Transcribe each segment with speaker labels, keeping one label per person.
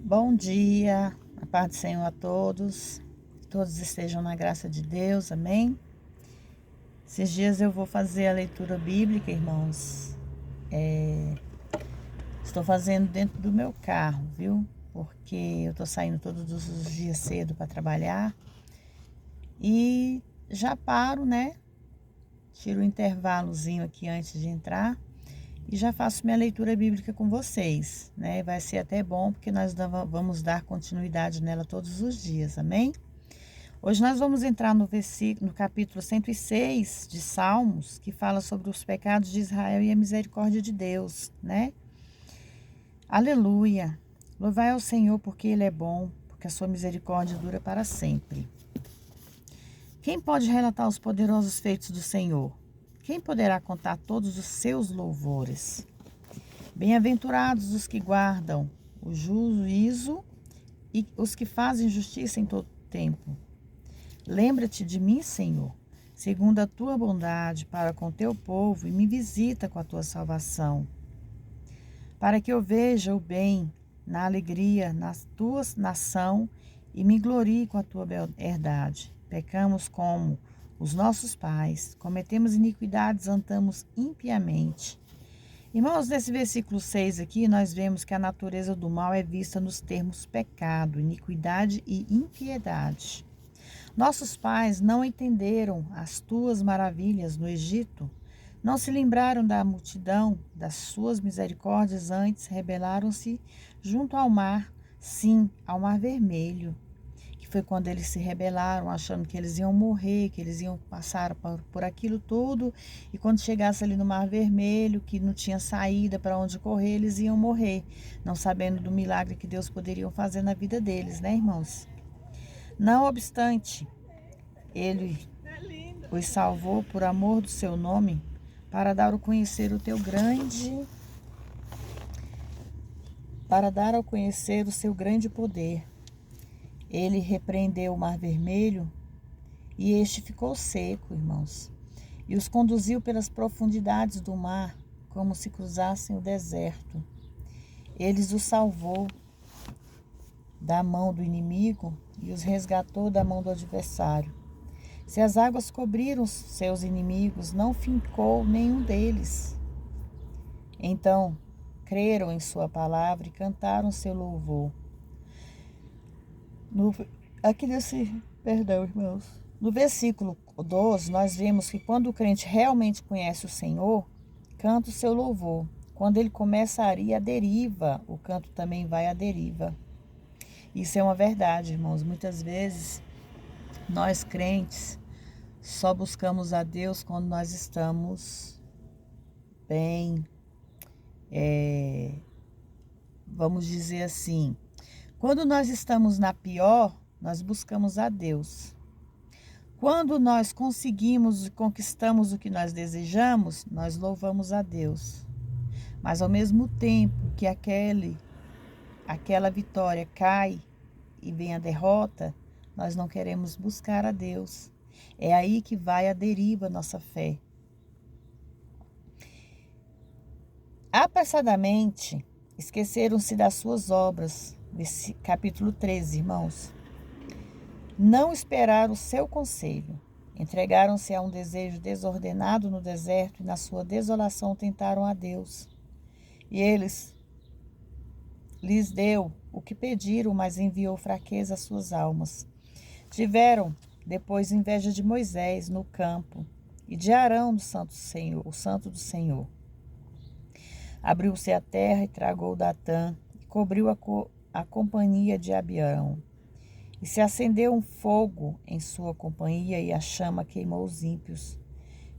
Speaker 1: Bom dia, a paz do Senhor a todos, que todos estejam na graça de Deus, amém? Esses dias eu vou fazer a leitura bíblica, irmãos. Estou fazendo dentro do meu carro, viu? Porque eu estou saindo todos os dias cedo para trabalhar e já paro, né? Tiro um intervalozinho aqui antes de entrar e já faço minha leitura bíblica com vocês, né? Vai ser até bom, porque nós vamos dar continuidade nela todos os dias, amém? Hoje nós vamos entrar no capítulo 106 de Salmos, que fala sobre os pecados de Israel e a misericórdia de Deus, né? Aleluia! Louvai ao Senhor porque Ele é bom, porque a sua misericórdia dura para sempre. Quem pode relatar os poderosos feitos do Senhor? Quem poderá contar todos os seus louvores? Bem-aventurados os que guardam o juízo e os que fazem justiça em todo tempo. Lembra-te de mim, Senhor, segundo a tua bondade para com teu povo, e me visita com a tua salvação, para que eu veja o bem na alegria na tua nação e me glorie com a tua herdade. Pecamos como os nossos pais, cometemos iniquidades, andamos impiamente. Irmãos, nesse versículo 6 aqui, nós vemos que a natureza do mal é vista nos termos pecado, iniquidade e impiedade. Nossos pais não entenderam as tuas maravilhas no Egito, não se lembraram da multidão das suas misericórdias, antes rebelaram-se junto ao mar, sim, ao mar vermelho. Foi quando eles se rebelaram, achando que eles iam morrer, que eles iam passar por aquilo tudo, e quando chegasse ali no Mar Vermelho, que não tinha saída para onde correr, eles iam morrer, não sabendo do milagre que Deus poderia fazer na vida deles, né, irmãos? Não obstante, Ele os salvou por amor do seu nome, para dar ao conhecer o seu grande poder. Ele repreendeu o Mar Vermelho e este ficou seco, irmãos, e os conduziu pelas profundidades do mar, como se cruzassem o deserto. Ele os salvou da mão do inimigo e os resgatou da mão do adversário. Se as águas cobriram seus inimigos, não ficou nenhum deles. Então, creram em sua palavra e cantaram seu louvor. Irmãos. No versículo 12, nós vemos que quando o crente realmente conhece o Senhor, canta o seu louvor. Quando ele começa a ir à deriva, o canto também vai à deriva. Isso é uma verdade, irmãos. Muitas vezes, nós crentes só buscamos a Deus quando nós estamos bem, vamos dizer assim, quando nós estamos na pior, nós buscamos a Deus. Quando nós conseguimos e conquistamos o que nós desejamos, nós louvamos a Deus. Mas ao mesmo tempo que aquela vitória cai e vem a derrota, nós não queremos buscar a Deus. É aí que vai a deriva a nossa fé. Apressadamente, esqueceram-se das suas obras. Capítulo 13, irmãos. Não esperaram o seu conselho. Entregaram-se a um desejo desordenado no deserto e na sua desolação tentaram a Deus. E lhes deu o que pediram, mas enviou fraqueza às suas almas. Tiveram depois inveja de Moisés no campo e de Arão do Santo Senhor, o Santo do Senhor. Abriu-se a terra e tragou Datã, e cobriu a companhia de Abião. E se acendeu um fogo em sua companhia, e a chama queimou os ímpios.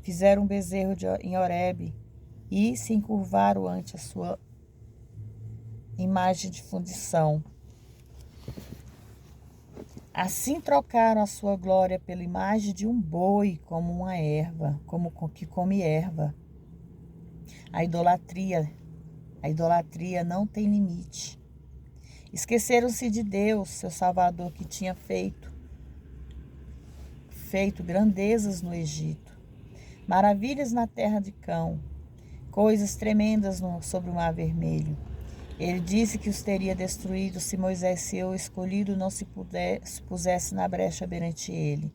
Speaker 1: Fizeram um bezerro em Horebe, e se encurvaram ante a sua imagem de fundição. Assim trocaram a sua glória pela imagem de um boi, como uma erva, como que come erva. A idolatria não tem limite. Esqueceram-se de Deus, seu Salvador, que tinha feito grandezas no Egito, maravilhas na terra de Cão, coisas tremendas sobre o Mar Vermelho. Ele disse que os teria destruído se Moisés, seu escolhido, não se pusesse na brecha perante ele,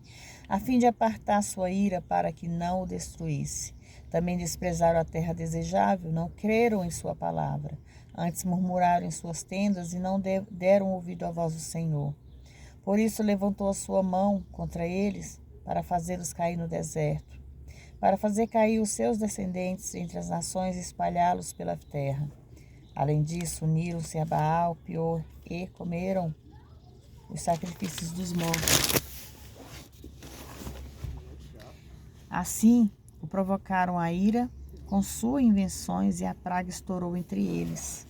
Speaker 1: a fim de apartar sua ira para que não o destruísse. Também desprezaram a terra desejável, não creram em sua palavra. Antes murmuraram em suas tendas e não deram ouvido à voz do Senhor. Por isso levantou a sua mão contra eles para fazê-los cair no deserto, para fazer cair os seus descendentes entre as nações e espalhá-los pela terra. Além disso, uniram-se a Baal, Peor, e comeram os sacrifícios dos mortos. Assim, o provocaram a ira com suas invenções e a praga estourou entre eles.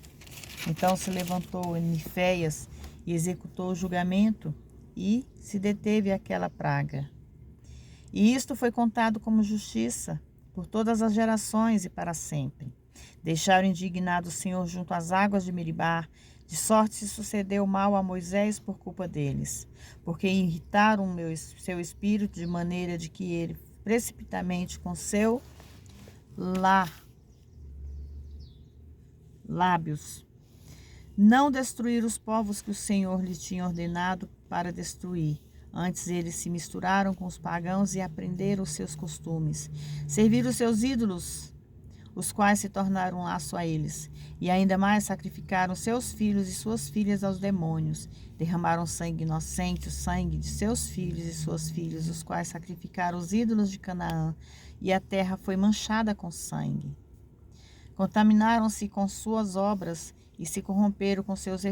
Speaker 1: Então se levantou Niféias e executou o julgamento e se deteve aquela praga. E isto foi contado como justiça por todas as gerações e para sempre. Deixaram indignado o Senhor junto às águas de Meribar, de sorte se sucedeu mal a Moisés por culpa deles, porque irritaram seu espírito de maneira de que ele precipitamente com seu lábios não destruir os povos que o Senhor lhe tinha ordenado para destruir. Antes eles se misturaram com os pagãos e aprenderam os seus costumes. Serviram os seus ídolos, os quais se tornaram um laço a eles. E ainda mais sacrificaram seus filhos e suas filhas aos demônios. Derramaram sangue inocente, o sangue de seus filhos e suas filhas, os quais sacrificaram os ídolos de Canaã. E a terra foi manchada com sangue. Contaminaram-se com suas obras e se corromperam com seus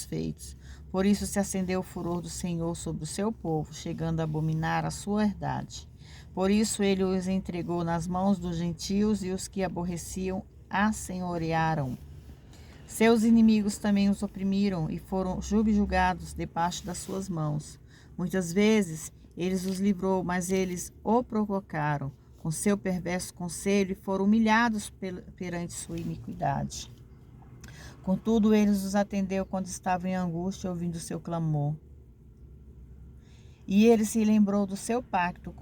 Speaker 1: feitos. Por isso se acendeu o furor do Senhor sobre o seu povo, chegando a abominar a sua herdade. Por isso ele os entregou nas mãos dos gentios e os que aborreciam assenhorearam. Seus inimigos também os oprimiram e foram subjugados debaixo das suas mãos. Muitas vezes eles os livrou, mas eles o provocaram com seu perverso conselho e foram humilhados perante sua iniquidade. Contudo, ele os atendeu quando estavam em angústia, ouvindo seu clamor. E ele se lembrou do seu pacto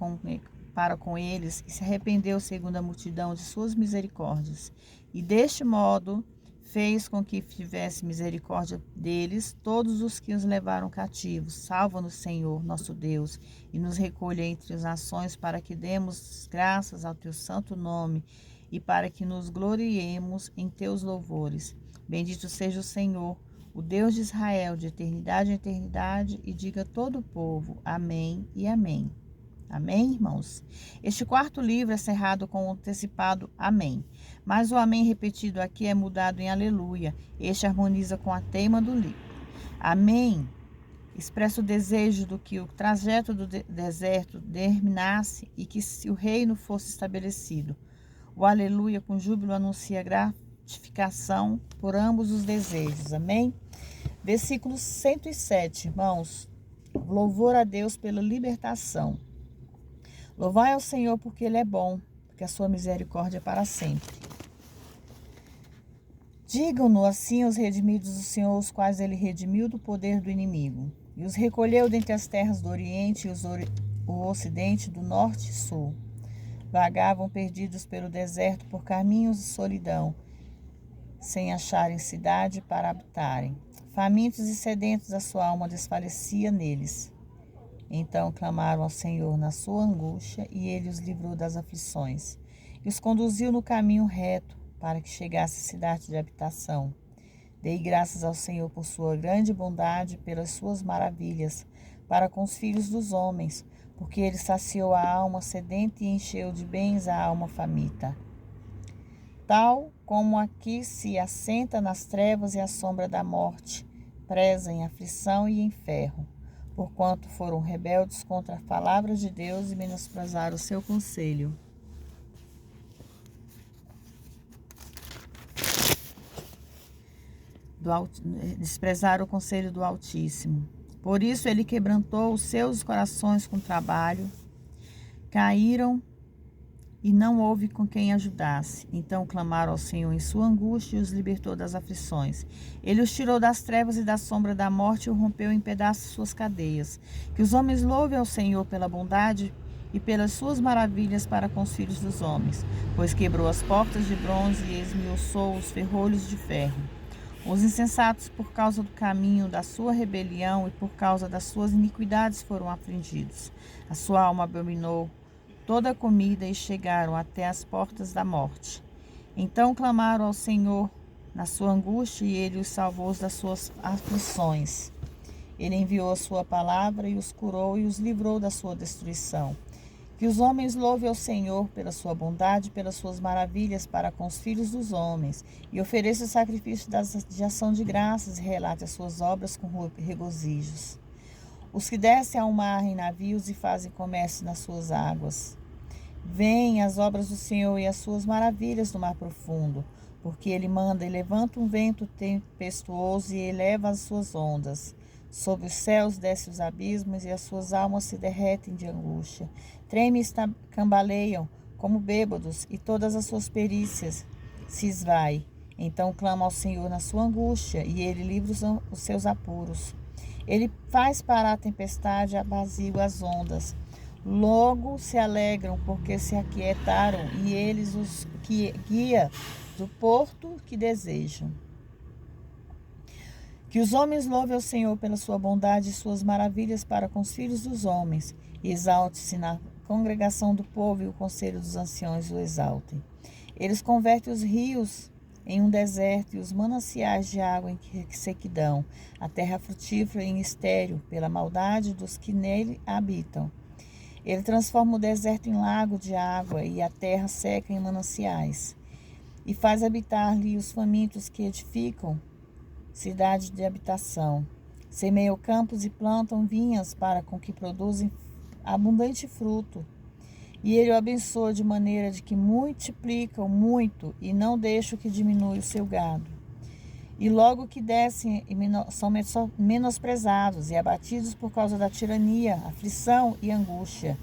Speaker 1: para com eles e se arrependeu segundo a multidão de suas misericórdias. E deste modo fez com que tivesse misericórdia deles todos os que os levaram cativos. Salva-nos, Senhor, nosso Deus, e nos recolha entre as nações para que demos graças ao teu santo nome e para que nos gloriemos em teus louvores. Bendito seja o Senhor, o Deus de Israel, de eternidade em eternidade, e diga todo o povo, amém e amém. Amém, irmãos? Este quarto livro é cerrado com o antecipado amém, mas o amém repetido aqui é mudado em aleluia. Este harmoniza com a teima do livro. Amém expressa o desejo do que o trajeto do deserto terminasse e que o reino fosse estabelecido. O aleluia com júbilo anuncia gratificação por ambos os desejos. Amém? Versículo 107, irmãos. Louvor a Deus pela libertação. Louvai ao Senhor porque Ele é bom, porque a sua misericórdia é para sempre. Digam-no assim os redimidos do Senhor, os quais Ele redimiu do poder do inimigo, e os recolheu dentre as terras do Oriente e o Ocidente, do Norte e Sul. Vagavam perdidos pelo deserto por caminhos de solidão, sem acharem cidade para habitarem. Famintos e sedentos, a sua alma desfalecia neles. Então clamaram ao Senhor na sua angústia, e Ele os livrou das aflições, e os conduziu no caminho reto, para que chegasse à cidade de habitação. Dei graças ao Senhor por sua grande bondade, pelas suas maravilhas, para com os filhos dos homens, porque Ele saciou a alma sedenta e encheu de bens a alma faminta. Tal como aqui se assenta nas trevas e à sombra da morte, presa em aflição e em ferro, porquanto foram rebeldes contra a palavra de Deus e menosprezaram o seu conselho. Desprezaram o conselho do Altíssimo. Por isso ele quebrantou os seus corações com trabalho, caíram e não houve com quem ajudasse. Então clamaram ao Senhor em sua angústia e os libertou das aflições. Ele os tirou das trevas e da sombra da morte e o rompeu em pedaços suas cadeias. Que os homens louvem ao Senhor pela bondade e pelas suas maravilhas para com os filhos dos homens, pois quebrou as portas de bronze e esmiuçou os ferrolhos de ferro. Os insensatos, por causa do caminho da sua rebelião e por causa das suas iniquidades, foram afligidos. A sua alma abominou toda a comida e chegaram até as portas da morte. Então clamaram ao Senhor na sua angústia e ele os salvou das suas aflições. Ele enviou a sua palavra e os curou e os livrou da sua destruição. Que os homens louvem ao Senhor pela sua bondade, pelas suas maravilhas para com os filhos dos homens, e ofereça o sacrifício de ação de graças e relate as suas obras com regozijos. Os que descem ao mar em navios e fazem comércio nas suas águas. Veem as obras do Senhor e as suas maravilhas no mar profundo, porque ele manda e levanta um vento tempestuoso e eleva as suas ondas. Sob os céus desce os abismos e as suas almas se derretem de angústia. Tremem e cambaleiam como bêbados e todas as suas perícias se esvai. Então clama ao Senhor na sua angústia e ele livra os seus apuros. Ele faz parar a tempestade e apazigua as ondas. Logo se alegram porque se aquietaram e eles os guia do porto que desejam. Que os homens louvem ao Senhor pela sua bondade e suas maravilhas para com os filhos dos homens. E exalte-se na congregação do povo e o conselho dos anciões o exaltem. Eles convertem os rios em um deserto e os mananciais de água em sequidão, a terra frutífera em estéril pela maldade dos que nele habitam. Ele transforma o deserto em lago de água e a terra seca em mananciais. E faz habitar ali os famintos que edificam cidade de habitação. Semeiam campos e plantam vinhas para com que produzem abundante fruto. E ele o abençoa de maneira de que multiplicam muito e não deixam que diminua o seu gado. E logo que descem são menosprezados e abatidos por causa da tirania, aflição e angústia.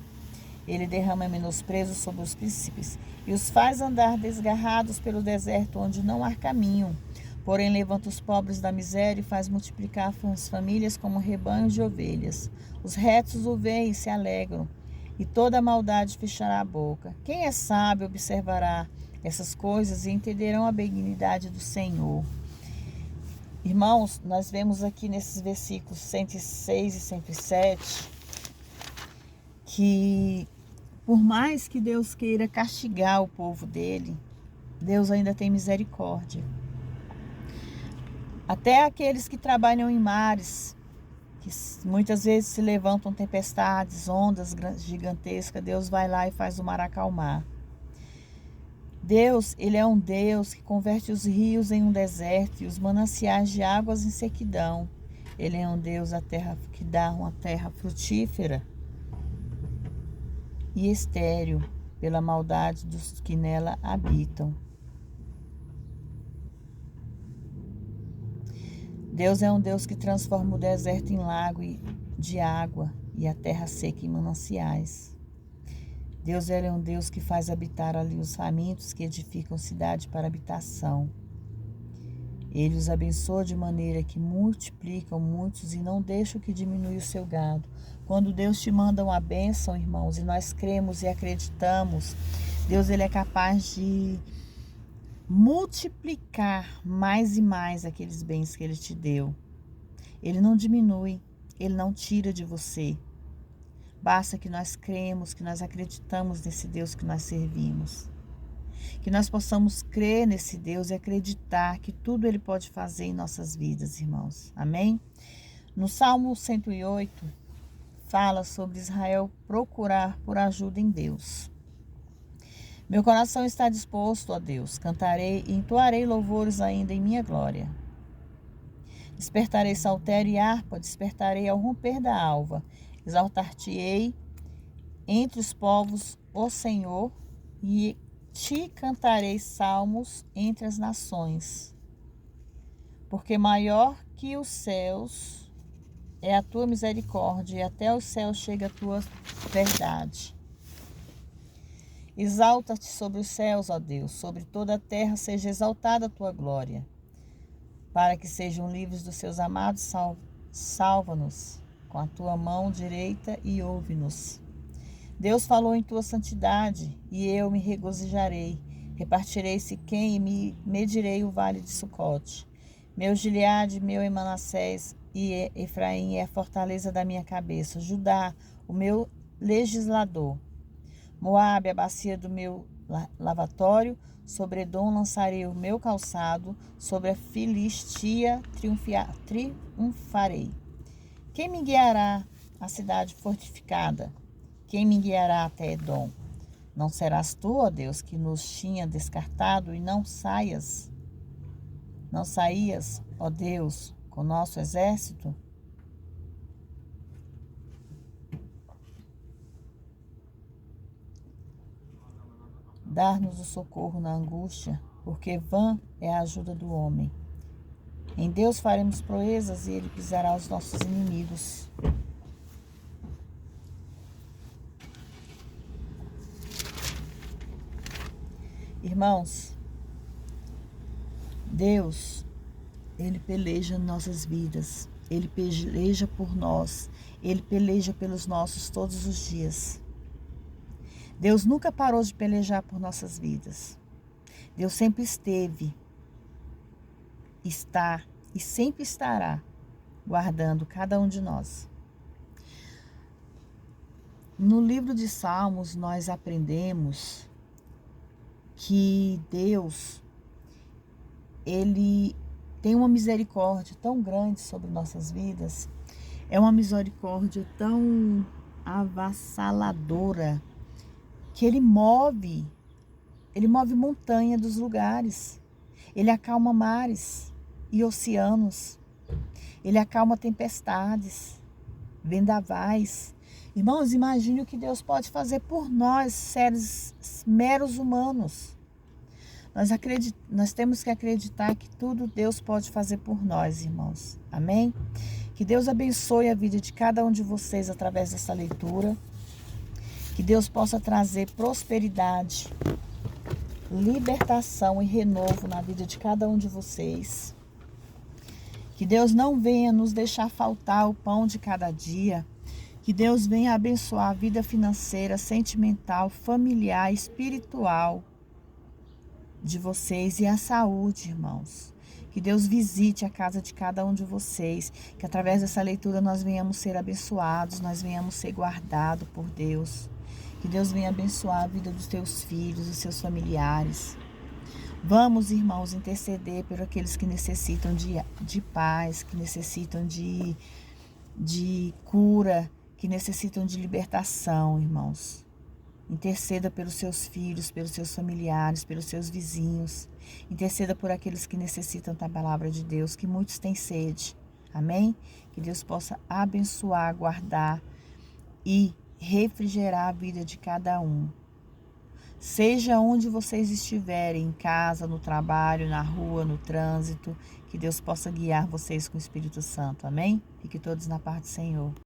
Speaker 1: Ele derrama menosprezo sobre os príncipes e os faz andar desgarrados pelo deserto onde não há caminho. Porém levanta os pobres da miséria e faz multiplicar as famílias como rebanhos de ovelhas. Os retos o veem e se alegram, e toda a maldade fechará a boca. Quem é sábio observará essas coisas e entenderão a benignidade do Senhor. Irmãos, nós vemos aqui nesses versículos 106 e 107 que por mais que Deus queira castigar o povo dele, Deus ainda tem misericórdia. Até aqueles que trabalham em mares, que muitas vezes se levantam tempestades, ondas gigantescas, Deus vai lá e faz o mar acalmar. Deus, ele é um Deus que converte os rios em um deserto e os mananciais de águas em sequidão. Ele é um Deus que dá uma terra frutífera e estéril pela maldade dos que nela habitam. Deus é um Deus que transforma o deserto em lago de água e a terra seca em mananciais. Deus é um Deus que faz habitar ali os famintos, que edificam cidade para habitação. Ele os abençoa de maneira que multiplicam muitos e não deixam que diminua o seu gado. Quando Deus te manda uma bênção, irmãos, e nós cremos e acreditamos, Deus ele é capaz de multiplicar mais e mais aqueles bens que ele te deu. Ele não diminui, ele não tira de você. Basta que nós cremos, que nós acreditamos nesse Deus que nós servimos. Que nós possamos crer nesse Deus e acreditar que tudo ele pode fazer em nossas vidas, irmãos. Amém? No Salmo 108, fala sobre Israel procurar por ajuda em Deus. Meu coração está disposto, ó Deus, cantarei e entoarei louvores ainda em minha glória. Despertarei saltério e harpa, despertarei ao romper da alva. Exaltar-te-ei entre os povos, ó Senhor, e te cantarei salmos entre as nações. Porque maior que os céus é a tua misericórdia, e até os céus chega a tua verdade. Exalta-te sobre os céus, ó Deus, sobre toda a terra seja exaltada a tua glória. Para que sejam livres dos seus amados, salva-nos com a tua mão direita e ouve-nos. Deus falou em tua santidade, e eu me regozijarei. Repartirei Siquém e me medirei o vale de Sucote. Meu Gileade, meu em Manassés e Efraim é a fortaleza da minha cabeça. Judá, o meu legislador. Moabe, a bacia do meu lavatório. Sobre Edom lançarei o meu calçado. Sobre a Filistia triunfarei. Quem me guiará à cidade fortificada? Quem me guiará até Edom? Não serás tu, ó Deus, que nos tinha descartado e não saías, ó Deus, com nosso exército? Dar-nos o socorro na angústia, porque vã é a ajuda do homem. Em Deus faremos proezas e ele pisará os nossos inimigos. Irmãos, Deus, Ele peleja nossas vidas, Ele peleja por nós, Ele peleja pelos nossos todos os dias. Deus nunca parou de pelejar por nossas vidas. Deus sempre esteve, está e sempre estará guardando cada um de nós. No livro de Salmos, nós aprendemos que Deus, Ele tem uma misericórdia tão grande sobre nossas vidas, é uma misericórdia tão avassaladora, que Ele move montanha dos lugares, Ele acalma mares e oceanos, Ele acalma tempestades, vendavais. Irmãos, imagine o que Deus pode fazer por nós, seres meros humanos. Nós temos que acreditar que tudo Deus pode fazer por nós, irmãos. Amém? Que Deus abençoe a vida de cada um de vocês através dessa leitura. Que Deus possa trazer prosperidade, libertação e renovo na vida de cada um de vocês. Que Deus não venha nos deixar faltar o pão de cada dia. Que Deus venha abençoar a vida financeira, sentimental, familiar, espiritual de vocês e a saúde, irmãos. Que Deus visite a casa de cada um de vocês. Que através dessa leitura nós venhamos ser abençoados, nós venhamos ser guardados por Deus. Que Deus venha abençoar a vida dos teus filhos, dos seus familiares. Vamos, irmãos, interceder por aqueles que necessitam de paz, que necessitam de cura, que necessitam de libertação, irmãos. Interceda pelos seus filhos, pelos seus familiares, pelos seus vizinhos. Interceda por aqueles que necessitam da palavra de Deus, que muitos têm sede. Amém? Que Deus possa abençoar, guardar e refrigerar a vida de cada um. Seja onde vocês estiverem, em casa, no trabalho, na rua, no trânsito, que Deus possa guiar vocês com o Espírito Santo. Amém? Fiquem todos na paz do Senhor.